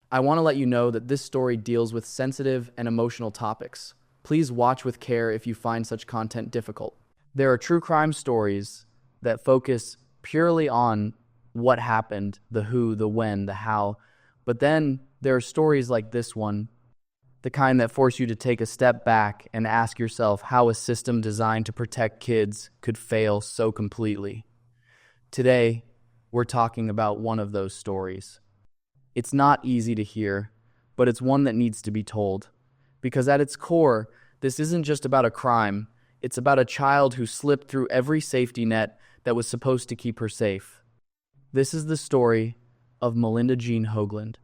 I want to let you know that this story deals with sensitive and emotional topics. Please watch with care if you find such content difficult. There are true crime stories that focus purely on what happened, the who, the when, the how. But then there are stories like this one, the kind that force you to take a step back and ask yourself how a system designed to protect kids could fail so completely. Today, we're talking about one of those stories. It's not easy to hear, but it's one that needs to be told. Because at its core, this isn't just about a crime, it's about a child who slipped through every safety net that was supposed to keep her safe. This is the story of Melinda Jean Hoagland,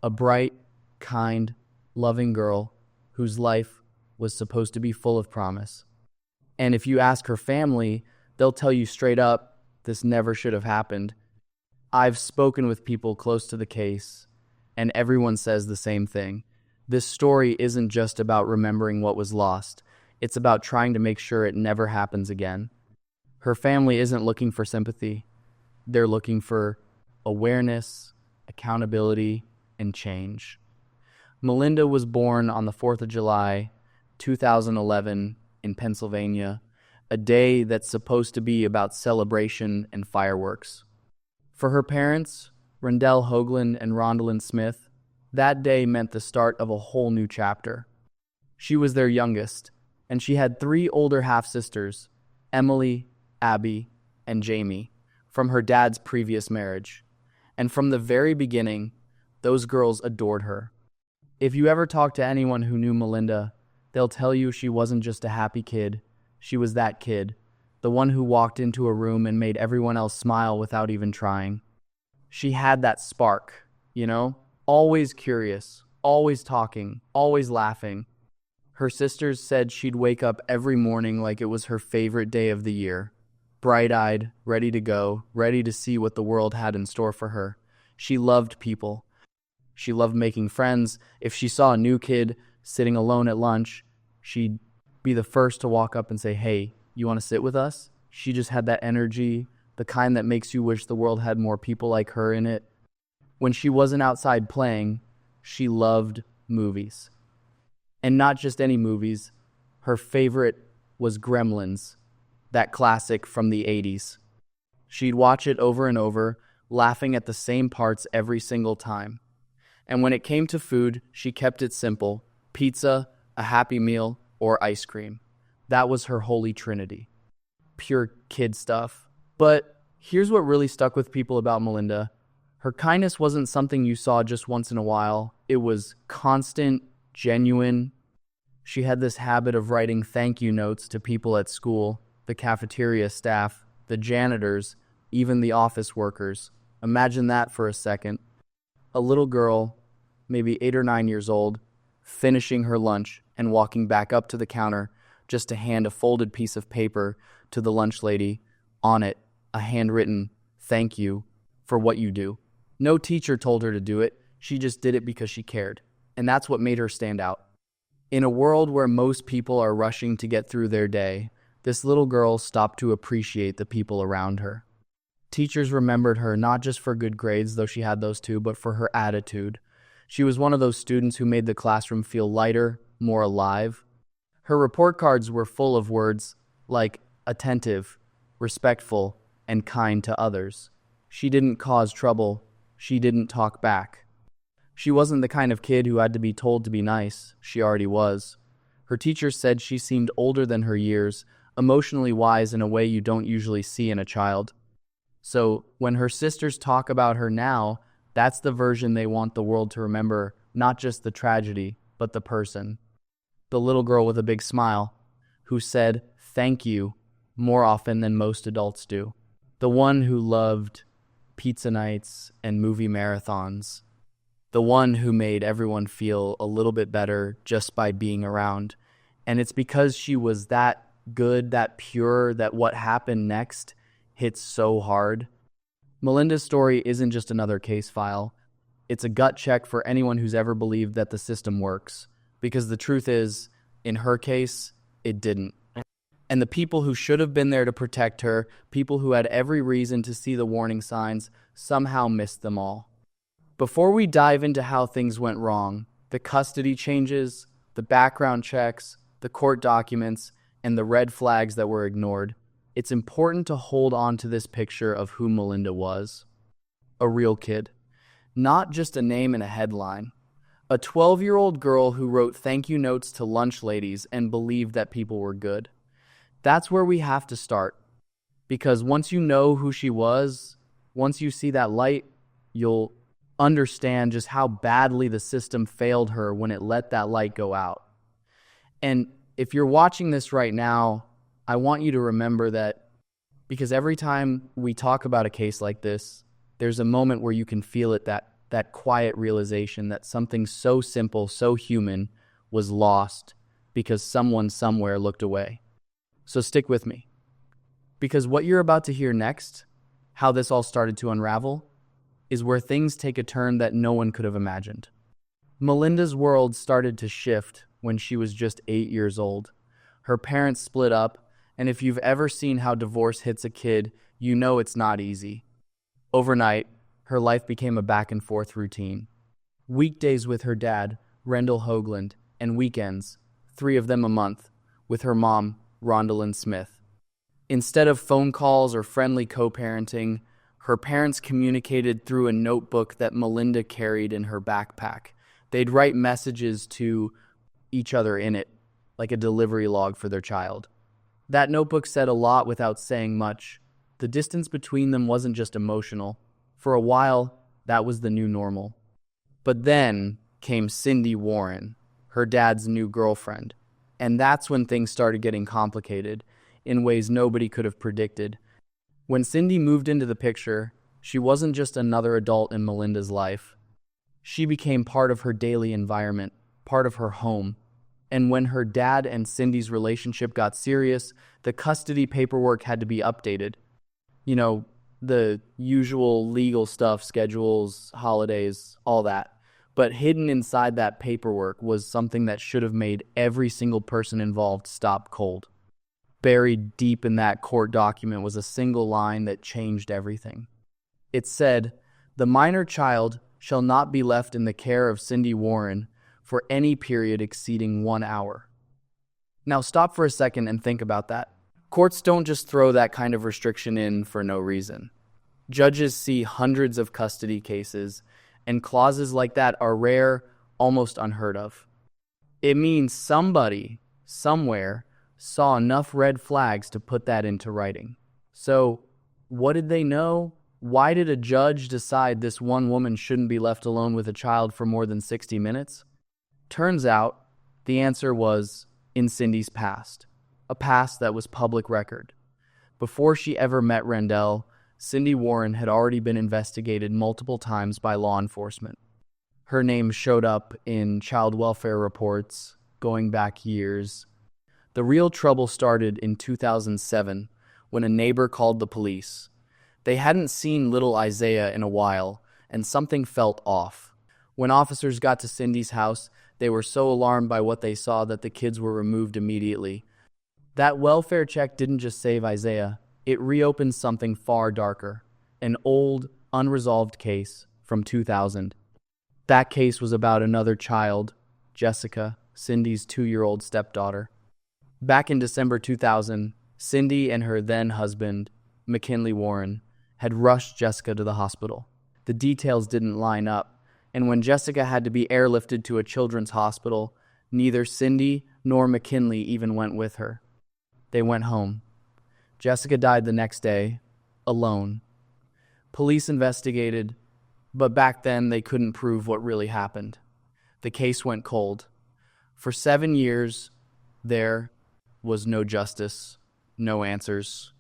a bright, kind, loving girl whose life was supposed to be full of promise. And if you ask her family, they'll tell you straight up, this never should have happened. I've spoken with people close to the case, and everyone says the same thing. This story isn't just about remembering what was lost. It's about trying to make sure it never happens again. Her family isn't looking for sympathy. They're looking for awareness, accountability, and change. Melinda was born on the 4th of July, 2011, in Pennsylvania, a day that's supposed to be about celebration and fireworks. For her parents, Rendell Hoagland and Rondalyn Smith, that day meant the start of a whole new chapter. She was their youngest, and she had 3 older half-sisters, Emily, Abby, and Jamie, from her dad's previous marriage. And from the very beginning, those girls adored her. If you ever talk to anyone who knew Melinda, they'll tell you she wasn't just a happy kid. She was that kid, the one who walked into a room and made everyone else smile without even trying. She had that spark, always curious, always talking, always laughing. Her sisters said she'd wake up every morning like it was her favorite day of the year. Bright-eyed, ready to go, ready to see what the world had in store for her. She loved people. She loved making friends. If she saw a new kid sitting alone at lunch, she'd be the first to walk up and say, "Hey, you want to sit with us?" She just had that energy, the kind that makes you wish the world had more people like her in it. When she wasn't outside playing, she loved movies. And not just any movies. Her favorite was Gremlins, that classic from the 80s. She'd watch it over and over, laughing at the same parts every single time. And when it came to food, she kept it simple: pizza, a Happy Meal, or ice cream. That was her holy trinity. Pure kid stuff. But here's what really stuck with people about Melinda. Her kindness wasn't something you saw just once in a while. It was constant, genuine. She had this habit of writing thank you notes to people at school, the cafeteria staff, the janitors, even the office workers. Imagine that for a second. A little girl, maybe 8 or 9 years old, finishing her lunch and walking back up to the counter just to hand a folded piece of paper to the lunch lady. On it, a handwritten thank you for what you do. No teacher told her to do it. She just did it because she cared. And that's what made her stand out. In a world where most people are rushing to get through their day, this little girl stopped to appreciate the people around her. Teachers remembered her not just for good grades, though she had those too, but for her attitude. She was one of those students who made the classroom feel lighter, more alive. Her report cards were full of words like attentive, respectful, and kind to others. She didn't cause trouble. She didn't talk back. She wasn't the kind of kid who had to be told to be nice. She already was. Her teacher said she seemed older than her years, emotionally wise in a way you don't usually see in a child. So when her sisters talk about her now, that's the version they want the world to remember, not just the tragedy, but the person. The little girl with a big smile, who said thank you more often than most adults do. The one who loved pizza nights and movie marathons. The one who made everyone feel a little bit better just by being around. And it's because she was that good, that pure, that what happened next hits so hard. Melinda's story isn't just another case file. It's a gut check for anyone who's ever believed that the system works. Because the truth is, in her case, it didn't. And the people who should have been there to protect her, people who had every reason to see the warning signs, somehow missed them all. Before we dive into how things went wrong, the custody changes, the background checks, the court documents, and the red flags that were ignored, it's important to hold on to this picture of who Melinda was. A real kid. Not just a name and a headline. A 12-year-old girl who wrote thank you notes to lunch ladies and believed that people were good. That's where we have to start. Because once you know who she was, once you see that light, you'll understand just how badly the system failed her when it let that light go out. And if you're watching this right now, I want you to remember that, because every time we talk about a case like this, there's a moment where you can feel it, that quiet realization that something so simple, so human, was lost because someone somewhere looked away. So stick with me, because what you're about to hear next, how this all started to unravel, is where things take a turn that no one could have imagined. Melinda's world started to shift when she was just 8 years old. Her parents split up, and if you've ever seen how divorce hits a kid, you know it's not easy. Overnight, her life became a back-and-forth routine. Weekdays with her dad, Rendell Hoagland, and weekends, 3 of them a month, with her mom, Rondalyn Smith. Instead of phone calls or friendly co-parenting, her parents communicated through a notebook that Melinda carried in her backpack. They'd write messages to each other in it, like a delivery log for their child. That notebook said a lot without saying much. The distance between them wasn't just emotional. For a while, that was the new normal. But then came Cindy Warren, her dad's new girlfriend. And that's when things started getting complicated in ways nobody could have predicted. When Cindy moved into the picture, she wasn't just another adult in Melinda's life. She became part of her daily environment, part of her home. And when her dad and Cindy's relationship got serious, the custody paperwork had to be updated. You know, the usual legal stuff, schedules, holidays, all that. But hidden inside that paperwork was something that should have made every single person involved stop cold. Buried deep in that court document was a single line that changed everything. It said, "The minor child shall not be left in the care of Cindy Warren for any period exceeding 1 hour." Now stop for a second and think about that. Courts don't just throw that kind of restriction in for no reason. Judges see hundreds of custody cases, and clauses like that are rare, almost unheard of. It means somebody, somewhere, saw enough red flags to put that into writing. So, what did they know? Why did a judge decide this one woman shouldn't be left alone with a child for more than 60 minutes? Turns out, the answer was in Cindy's past, a past that was public record. Before she ever met Rendell, Cindy Warren had already been investigated multiple times by law enforcement. Her name showed up in child welfare reports going back years. The real trouble started in 2007 when a neighbor called the police. They hadn't seen little Isaiah in a while, and something felt off. When officers got to Cindy's house, they were so alarmed by what they saw that the kids were removed immediately. That welfare check didn't just save Isaiah, it reopened something far darker, an old, unresolved case from 2000. That case was about another child, Jessica, Cindy's 2-year-old stepdaughter. Back in December 2000, Cindy and her then-husband, McKinley Warren, had rushed Jessica to the hospital. The details didn't line up, and when Jessica had to be airlifted to a children's hospital, neither Cindy nor McKinley even went with her. They went home. Jessica died the next day, alone. Police investigated, but back then they couldn't prove what really happened. The case went cold. For 7 years, there was no justice, no answers,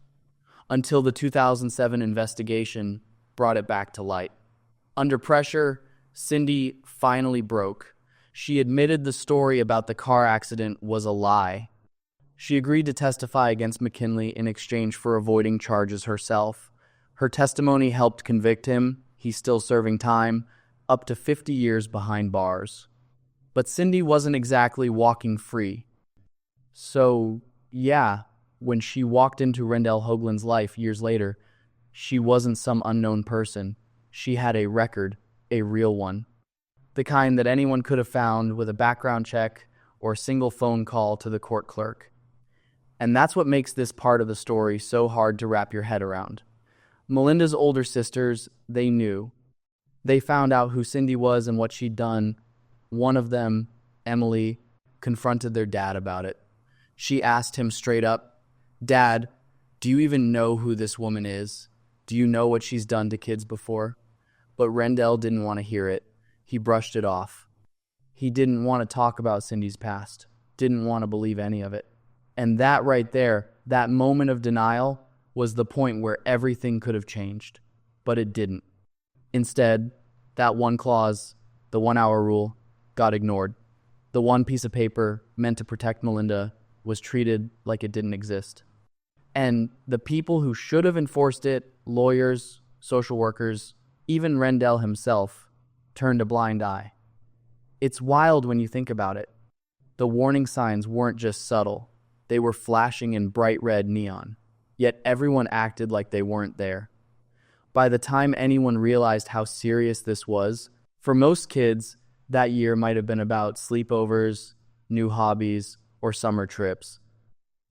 until the 2007 investigation brought it back to light. Under pressure, Cindy finally broke. She admitted the story about the car accident was a lie. She agreed to testify against McKinley in exchange for avoiding charges herself. Her testimony helped convict him. He's still serving time, up to 50 years behind bars. But Cindy wasn't exactly walking free. So, yeah, when she walked into Rendell Hoagland's life years later, she wasn't some unknown person. She had a record, a real one. The kind that anyone could have found with a background check or a single phone call to the court clerk. And that's what makes this part of the story so hard to wrap your head around. Melinda's older sisters, they knew. They found out who Cindy was and what she'd done. One of them, Emily, confronted their dad about it. She asked him straight up, "Dad, do you even know who this woman is? Do you know what she's done to kids before?" But Rendell didn't want to hear it. He brushed it off. He didn't want to talk about Cindy's past, didn't want to believe any of it. And that right there, that moment of denial, was the point where everything could have changed. But it didn't. Instead, that one clause, the 1-hour rule, got ignored. The one piece of paper meant to protect Melinda was treated like it didn't exist. And the people who should have enforced it, lawyers, social workers, even Rendell himself, turned a blind eye. It's wild when you think about it. The warning signs weren't just subtle. They were flashing in bright red neon. Yet everyone acted like they weren't there. By the time anyone realized how serious this was, for most kids, that year might have been about sleepovers, new hobbies, or summer trips.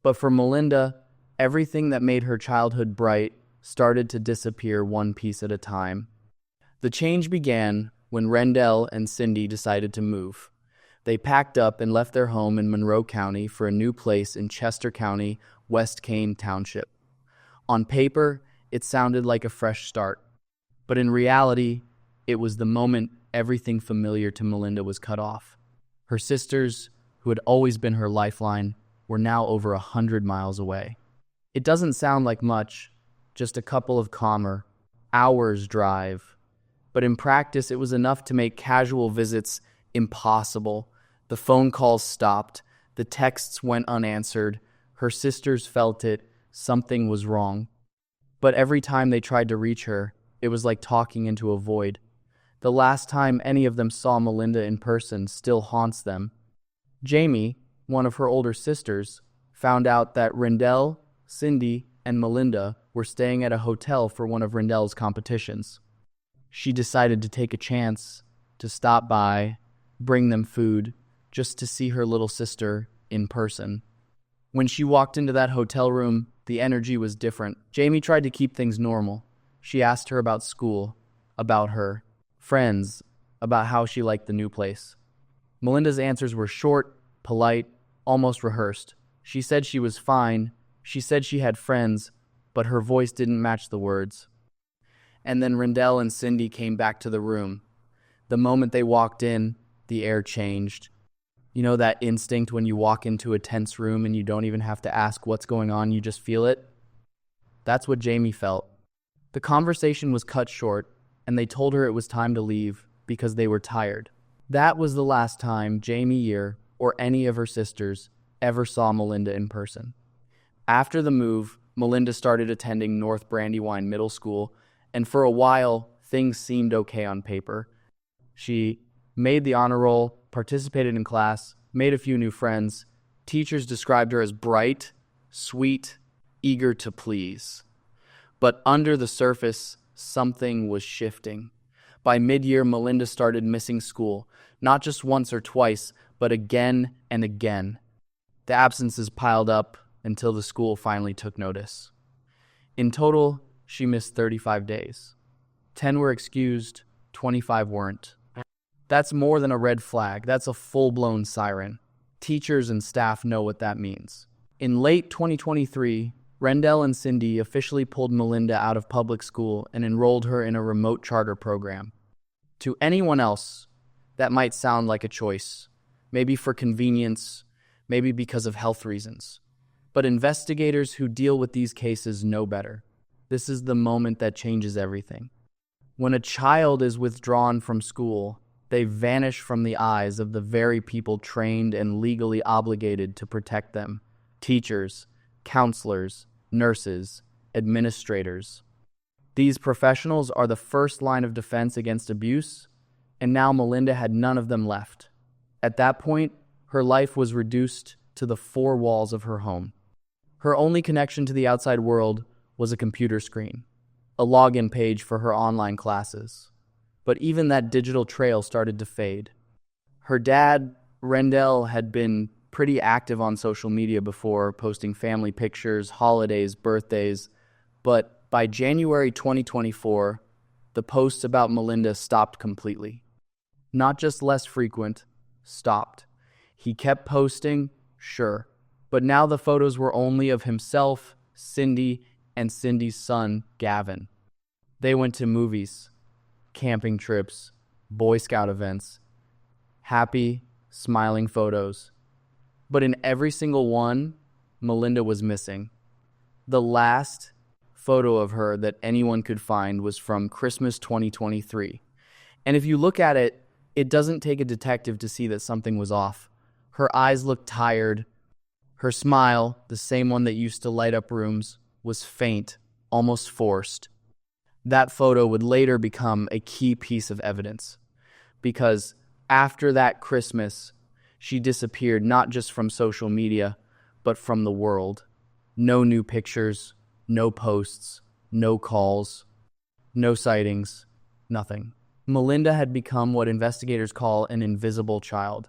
But for Melinda, everything that made her childhood bright started to disappear one piece at a time. The change began when Rendell and Cindy decided to move. They packed up and left their home in Monroe County for a new place in Chester County, West Kane Township. On paper, it sounded like a fresh start. But in reality, it was the moment everything familiar to Melinda was cut off. Her sisters, who had always been her lifeline, were now over 100 miles away. It doesn't sound like much, just a couple of calmer, hours drive. But in practice, it was enough to make casual visits impossible. The phone calls stopped. The texts went unanswered. Her sisters felt it. Something was wrong. But every time they tried to reach her, it was like talking into a void. The last time any of them saw Melinda in person still haunts them. Jamie, one of her older sisters, found out that Rendell, Cindy, and Melinda were staying at a hotel for one of Rendell's competitions. She decided to take a chance, to stop by, bring them food, just to see her little sister in person. When she walked into that hotel room, the energy was different. Jamie tried to keep things normal. She asked her about school, about her friends, about how she liked the new place. Melinda's answers were short, polite, almost rehearsed. She said she was fine. She said she had friends, but her voice didn't match the words. And then Rendell and Cindy came back to the room. The moment they walked in, the air changed. You know that instinct when you walk into a tense room and you don't even have to ask what's going on, you just feel it? That's what Jamie felt. The conversation was cut short, and they told her it was time to leave because they were tired. That was the last time Jamie Year, or any of her sisters, ever saw Melinda in person. After the move, Melinda started attending North Brandywine Middle School, and for a while, things seemed okay on paper. She made the honor roll, participated in class, made a few new friends. Teachers described her as bright, sweet, eager to please. But under the surface, something was shifting. By mid-year, Melinda started missing school, not just once or twice, but again and again. The absences piled up until the school finally took notice. In total, she missed 35 days. 10 were excused, 25 weren't. That's more than a red flag. That's a full-blown siren. Teachers and staff know what that means. In late 2023, Rendell and Cindy officially pulled Melinda out of public school and enrolled her in a remote charter program. To anyone else, that might sound like a choice, maybe for convenience, maybe because of health reasons. But investigators who deal with these cases know better. This is the moment that changes everything. When a child is withdrawn from school, they vanish from the eyes of the very people trained and legally obligated to protect them: teachers, counselors, nurses, administrators. These professionals are the first line of defense against abuse, and now Melinda had none of them left. At that point, her life was reduced to the four walls of her home. Her only connection to the outside world was a computer screen, a login page for her online classes. But even that digital trail started to fade. Her dad, Rendell, had been pretty active on social media before, posting family pictures, holidays, birthdays. But by January 2024, the posts about Melinda stopped completely. Not just less frequent, stopped. He kept posting, sure, but now the photos were only of himself, Cindy, and Cindy's son, Gavin. They went to movies, camping trips, Boy Scout events, happy, smiling photos. But in every single one, Melinda was missing. The last photo of her that anyone could find was from Christmas 2023. And if you look at it, it doesn't take a detective to see that something was off. Her eyes looked tired. Her smile, the same one that used to light up rooms, was faint, almost forced. That photo would later become a key piece of evidence, because after that Christmas, she disappeared not just from social media, but from the world. No new pictures, no posts, no calls, no sightings, nothing. Melinda had become what investigators call an invisible child.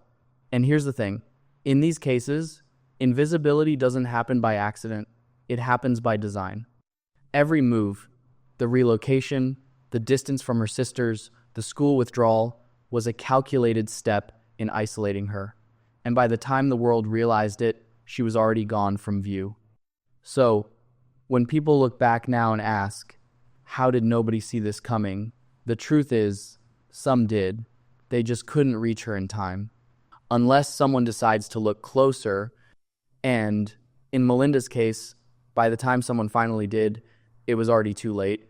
And here's the thing. In these cases, invisibility doesn't happen by accident. It happens by design. Every move, the relocation, the distance from her sisters, the school withdrawal, was a calculated step in isolating her. And by the time the world realized it, she was already gone from view. So, when people look back now and ask, how did nobody see this coming? The truth is, some did. They just couldn't reach her in time. Unless someone decides to look closer, and in Melinda's case, by the time someone finally did, it was already too late.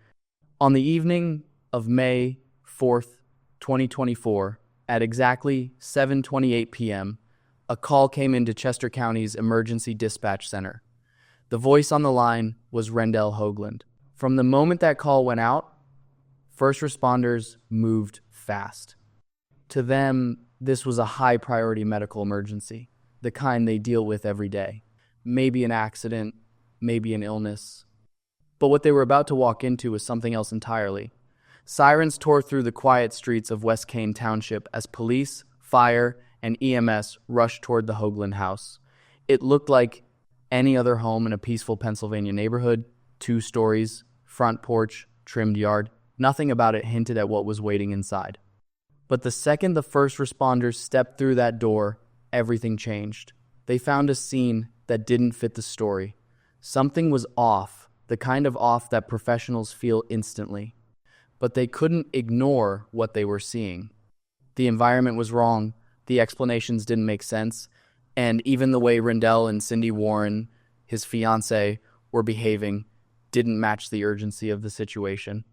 On the evening of May 4th, 2024, at exactly 7:28 p.m., a call came into Chester County's Emergency Dispatch Center. The voice on the line was Rendell Hoagland. From the moment that call went out, first responders moved fast. To them, this was a high-priority medical emergency, the kind they deal with every day. Maybe an accident, maybe an illness. But what they were about to walk into was something else entirely. Sirens tore through the quiet streets of West Kane Township as police, fire, and EMS rushed toward the Hoagland house. It looked like any other home in a peaceful Pennsylvania neighborhood, 2 stories, front porch, trimmed yard. Nothing about it hinted at what was waiting inside. But the second the first responders stepped through that door, everything changed. They found a scene that didn't fit the story. Something was off, the kind of off that professionals feel instantly. But they couldn't ignore what they were seeing. The environment was wrong, the explanations didn't make sense, and even the way Rendell and Cindy Warren, his fiancée, were behaving didn't match the urgency of the situation.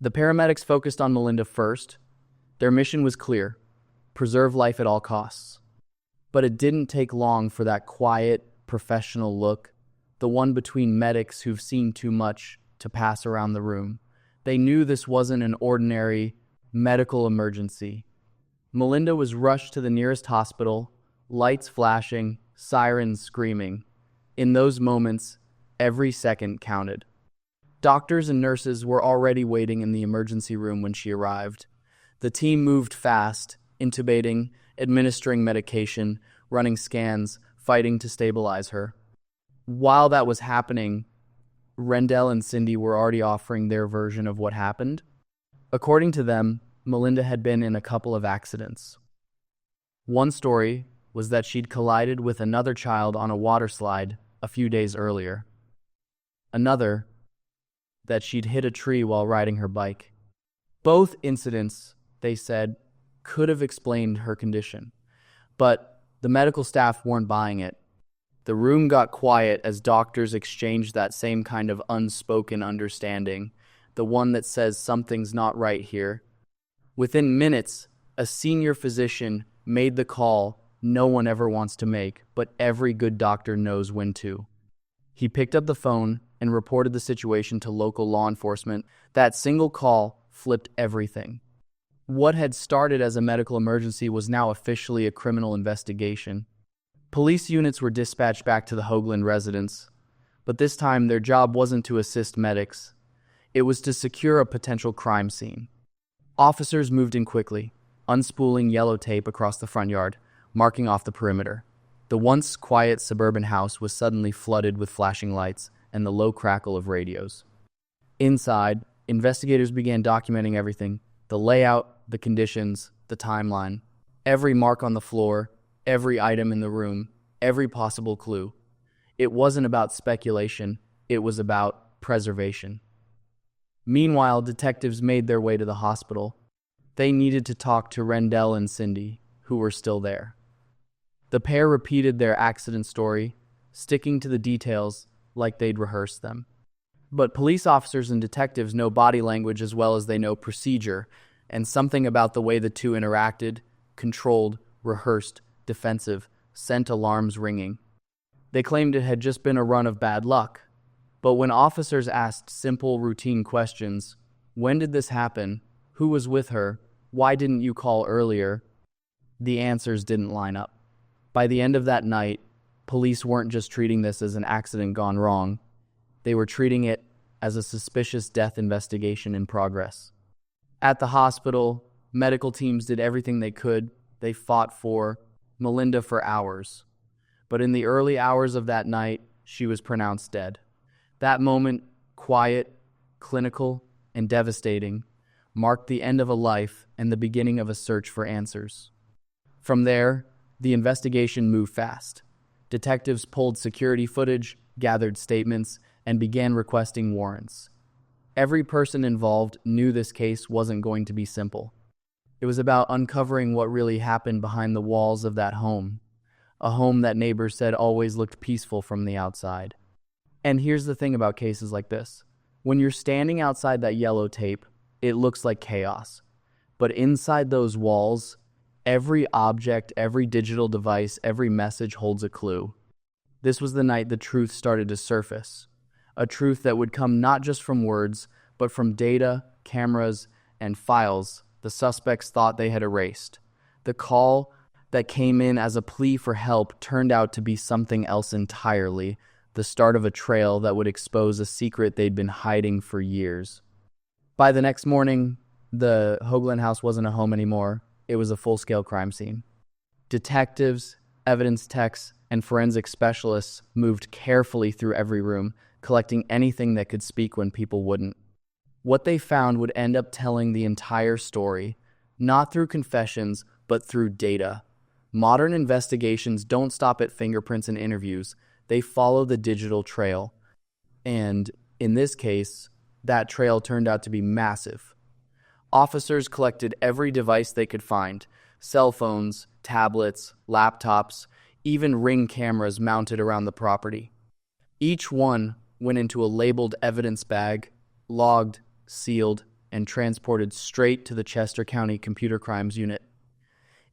The paramedics focused on Melinda first. Their mission was clear: preserve life at all costs. But it didn't take long for that quiet, professional look, the one between medics who've seen too much, to pass around the room. They knew this wasn't an ordinary medical emergency. Melinda was rushed to the nearest hospital, lights flashing, sirens screaming. In those moments, every second counted. Doctors and nurses were already waiting in the emergency room when she arrived. The team moved fast, intubating, administering medication, running scans, fighting to stabilize her. While that was happening, Rendell and Cindy were already offering their version of what happened. According to them, Melinda had been in a couple of accidents. One story was that she'd collided with another child on a water slide a few days earlier. Another, that she'd hit a tree while riding her bike. Both incidents, they said, could have explained her condition, but the medical staff weren't buying it. The room got quiet as doctors exchanged that same kind of unspoken understanding, the one that says something's not right here. Within minutes, a senior physician made the call no one ever wants to make, but every good doctor knows when to. He picked up the phone and reported the situation to local law enforcement. That single call flipped everything. What had started as a medical emergency was now officially a criminal investigation. Police units were dispatched back to the Hoagland residence, but this time their job wasn't to assist medics. It was to secure a potential crime scene. Officers moved in quickly, unspooling yellow tape across the front yard, marking off the perimeter. The once quiet suburban house was suddenly flooded with flashing lights and the low crackle of radios. Inside, investigators began documenting everything: the layout, the conditions, the timeline. Every mark on the floor, every item in the room, every possible clue. It wasn't about speculation, it was about preservation. Meanwhile, detectives made their way to the hospital. They needed to talk to Rendell and Cindy, who were still there. The pair repeated their accident story, sticking to the details like they'd rehearsed them. But police officers and detectives know body language as well as they know procedure, and something about the way the two interacted, controlled, rehearsed, defensive, sent alarms ringing. They claimed it had just been a run of bad luck. But when officers asked simple, routine questions, when did this happen? Who was with her? Why didn't you call earlier? The answers didn't line up. By the end of that night, police weren't just treating this as an accident gone wrong. They were treating it as a suspicious death investigation in progress. At the hospital, medical teams did everything they could. They fought for Melinda for hours. But in the early hours of that night, she was pronounced dead. That moment, quiet, clinical, and devastating, marked the end of a life and the beginning of a search for answers. From there, the investigation moved fast. Detectives pulled security footage, gathered statements, and began requesting warrants. Every person involved knew this case wasn't going to be simple. It was about uncovering what really happened behind the walls of that home, a home that neighbors said always looked peaceful from the outside. And here's the thing about cases like this. When you're standing outside that yellow tape, it looks like chaos. But inside those walls, every object, every digital device, every message holds a clue. This was the night the truth started to surface. A truth that would come not just from words, but from data, cameras, and files the suspects thought they had erased. The call that came in as a plea for help turned out to be something else entirely, the start of a trail that would expose a secret they'd been hiding for years. By the next morning, the Hoagland house wasn't a home anymore. It was a full-scale crime scene. Detectives, evidence techs, and forensic specialists moved carefully through every room, collecting anything that could speak when people wouldn't. What they found would end up telling the entire story, not through confessions, but through data. Modern investigations don't stop at fingerprints and interviews. They follow the digital trail. And in this case, that trail turned out to be massive. Officers collected every device they could find: cell phones, tablets, laptops, even Ring cameras mounted around the property. Each one went into a labeled evidence bag, logged, sealed, and transported straight to the Chester County Computer Crimes Unit.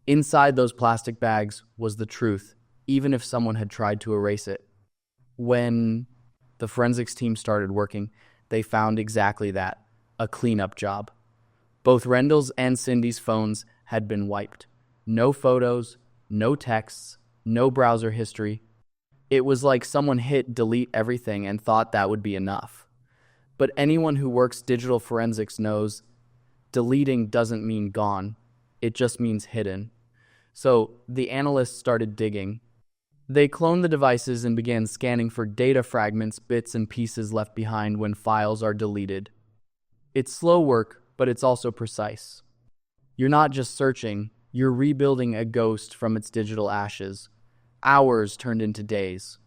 Inside those plastic bags was the truth, even if someone had tried to erase it. When the forensics team started working, they found exactly that: a cleanup job. Both Rendell's and Cindy's phones had been wiped. No photos, no texts, no browser history. It was like someone hit delete everything and thought that would be enough. But anyone who works digital forensics knows deleting doesn't mean gone. It just means hidden. So the analysts started digging. They cloned the devices and began scanning for data fragments, bits and pieces left behind when files are deleted. It's slow work, but it's also precise. You're not just searching, you're rebuilding a ghost from its digital ashes. Hours turned into days.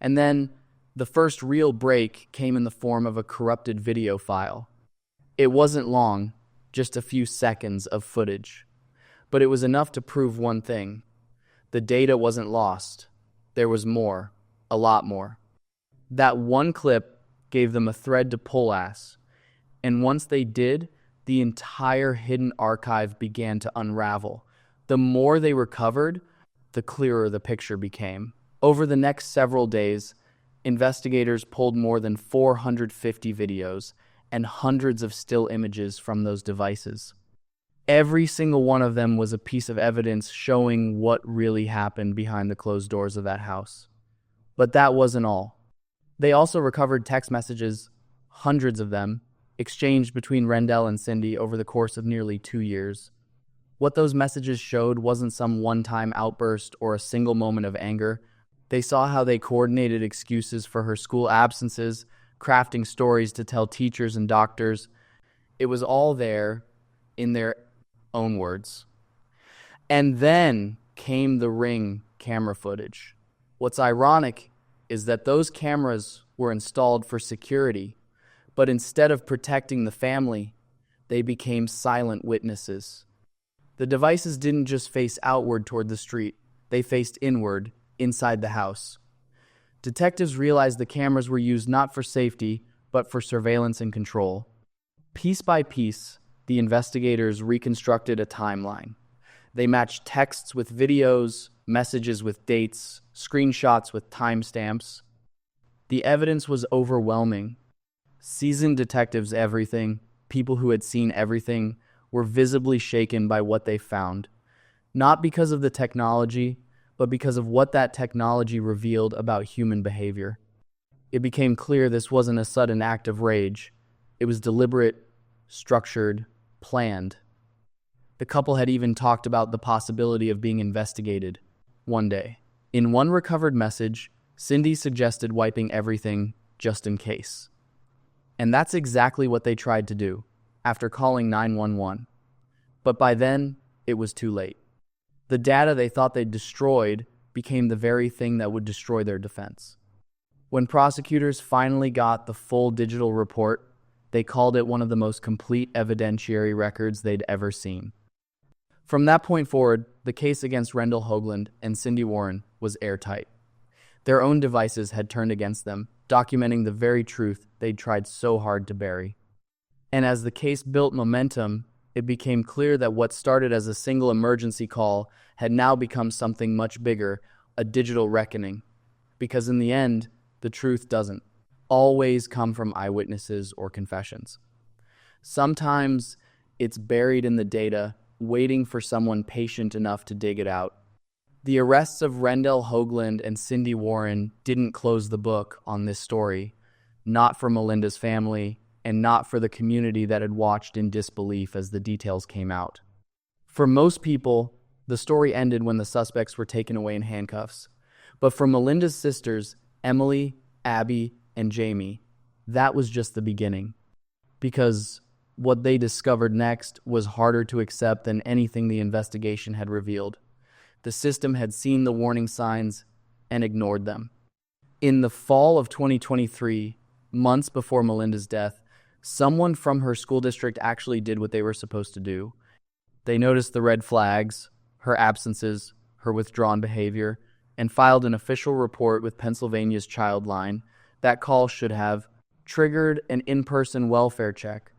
And then the first real break came in the form of a corrupted video file. It wasn't long, just a few seconds of footage. But it was enough to prove one thing: the data wasn't lost. There was more, a lot more. That one clip gave them a thread to pull at, and once they did, the entire hidden archive began to unravel. The more they recovered, the clearer the picture became. Over the next several days, investigators pulled more than 450 videos and hundreds of still images from those devices. Every single one of them was a piece of evidence showing what really happened behind the closed doors of that house. But that wasn't all. They also recovered text messages, hundreds of them, exchanged between Rendell and Cindy over the course of nearly 2 years. What those messages showed wasn't some one-time outburst or a single moment of anger. They saw how they coordinated excuses for her school absences, crafting stories to tell teachers and doctors. It was all there in their own words. And then came the Ring camera footage. What's ironic is that those cameras were installed for security, but instead of protecting the family, they became silent witnesses. The devices didn't just face outward toward the street, they faced inward, inside the house. Detectives realized the cameras were used not for safety, but for surveillance and control. Piece by piece, the investigators reconstructed a timeline. They matched texts with videos, messages with dates, screenshots with timestamps. The evidence was overwhelming. Seasoned detectives, people who had seen everything, were visibly shaken by what they found. Not because of the technology, but because of what that technology revealed about human behavior. It became clear this wasn't a sudden act of rage. It was deliberate, structured, planned. The couple had even talked about the possibility of being investigated one day. In one recovered message, Cindy suggested wiping everything just in case. And that's exactly what they tried to do after calling 911. But by then, it was too late. The data they thought they'd destroyed became the very thing that would destroy their defense. When prosecutors finally got the full digital report, they called it one of the most complete evidentiary records they'd ever seen. From that point forward, the case against Rendell Hoagland and Cindy Warren was airtight. Their own devices had turned against them, documenting the very truth they'd tried so hard to bury. And as the case built momentum, it became clear that what started as a single emergency call had now become something much bigger, a digital reckoning. Because in the end, the truth doesn't always come from eyewitnesses or confessions. Sometimes it's buried in the data, waiting for someone patient enough to dig it out. The arrests of Rendell Hoagland and Cindy Warren didn't close the book on this story, not for Melinda's family, and not for the community that had watched in disbelief as the details came out. For most people, the story ended when the suspects were taken away in handcuffs. But for Melinda's sisters, Emily, Abby, and Jamie, that was just the beginning. Because what they discovered next was harder to accept than anything the investigation had revealed. The system had seen the warning signs and ignored them. In the fall of 2023, months before Melinda's death, someone from her school district actually did what they were supposed to do. They noticed the red flags, her absences, her withdrawn behavior, and filed an official report with Pennsylvania's Child Line. That call should have triggered an in-person welfare check.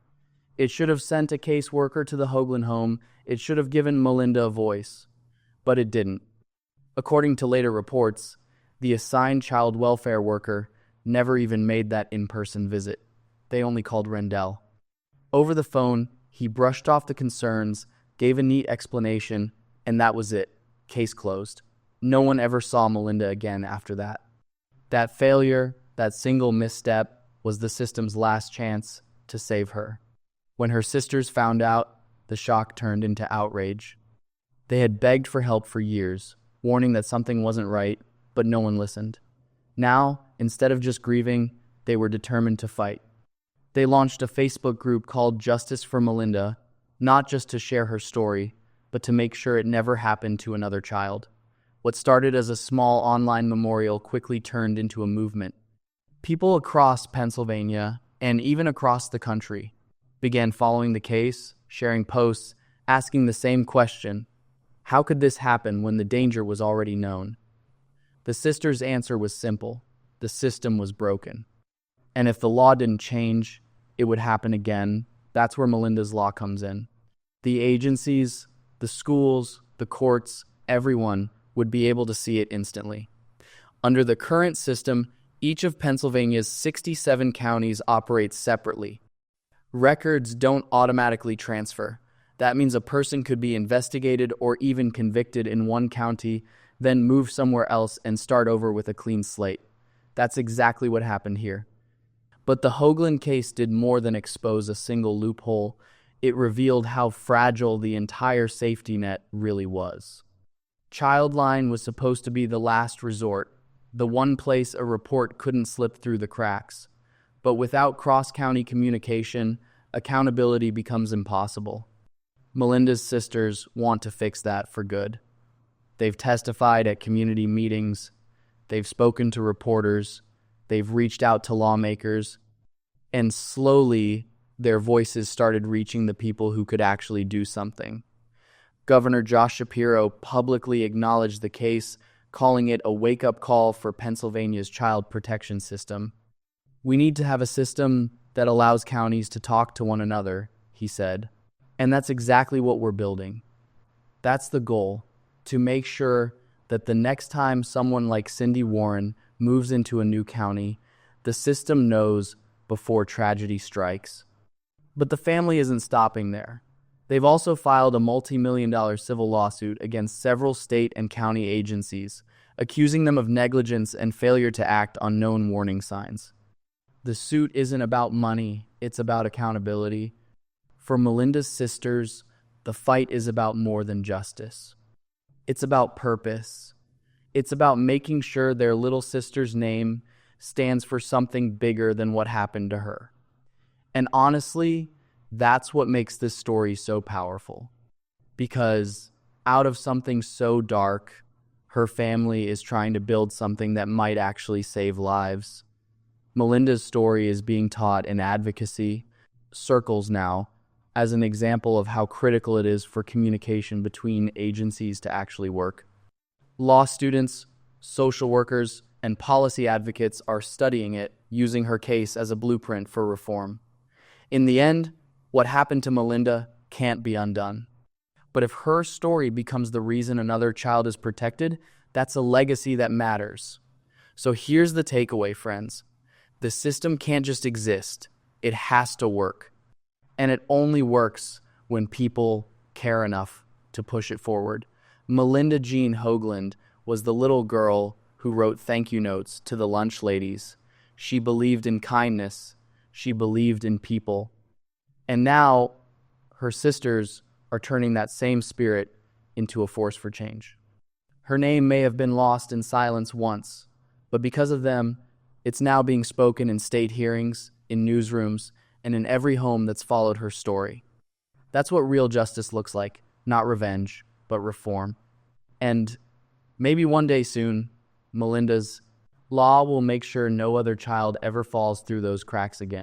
It should have sent a caseworker to the Hoagland home. It should have given Melinda a voice. But it didn't. According to later reports, the assigned child welfare worker never even made that in-person visit. They only called Rendell. Over the phone, he brushed off the concerns, gave a neat explanation, and that was it. Case closed. No one ever saw Melinda again after that. That failure, that single misstep, was the system's last chance to save her. When her sisters found out, the shock turned into outrage. They had begged for help for years, warning that something wasn't right, but no one listened. Now, instead of just grieving, they were determined to fight. They launched a Facebook group called Justice for Melinda, not just to share her story, but to make sure it never happened to another child. What started as a small online memorial quickly turned into a movement. People across Pennsylvania, and even across the country, began following the case, sharing posts, asking the same question: how could this happen when the danger was already known? The sisters' answer was simple: the system was broken. And if the law didn't change, it would happen again. That's where Melinda's Law comes in. The agencies, the schools, the courts, everyone would be able to see it instantly. Under the current system, each of Pennsylvania's 67 counties operates separately. Records don't automatically transfer. That means a person could be investigated or even convicted in one county, then move somewhere else and start over with a clean slate. That's exactly what happened here. But the Hoagland case did more than expose a single loophole. It revealed how fragile the entire safety net really was. Childline was supposed to be the last resort, the one place a report couldn't slip through the cracks. But without cross-county communication, accountability becomes impossible. Melinda's sisters want to fix that for good. They've testified at community meetings, they've spoken to reporters, they've reached out to lawmakers, and slowly their voices started reaching the people who could actually do something. Governor Josh Shapiro publicly acknowledged the case, calling it a wake-up call for Pennsylvania's child protection system. "We need to have a system that allows counties to talk to one another," he said. And that's exactly what we're building. That's the goal, to make sure that the next time someone like Cindy Warren moves into a new county, the system knows before tragedy strikes. But the family isn't stopping there. They've also filed a multi-million-dollar civil lawsuit against several state and county agencies, accusing them of negligence and failure to act on known warning signs. The suit isn't about money, it's about accountability. For Melinda's sisters, the fight is about more than justice. It's about purpose. It's about making sure their little sister's name stands for something bigger than what happened to her. And honestly, that's what makes this story so powerful. Because out of something so dark, her family is trying to build something that might actually save lives. Melinda's story is being taught in advocacy circles now, as an example of how critical it is for communication between agencies to actually work. Law students, social workers, and policy advocates are studying it, using her case as a blueprint for reform. In the end, what happened to Melinda can't be undone. But if her story becomes the reason another child is protected, that's a legacy that matters. So here's the takeaway, friends. The system can't just exist. It has to work. And it only works when people care enough to push it forward. Melinda Jean Hoagland was the little girl who wrote thank you notes to the lunch ladies. She believed in kindness. She believed in people. And now her sisters are turning that same spirit into a force for change. Her name may have been lost in silence once, but because of them, it's now being spoken in state hearings, in newsrooms, and in every home that's followed her story. That's what real justice looks like, not revenge, but reform. And maybe one day soon, Melinda's law will make sure no other child ever falls through those cracks again.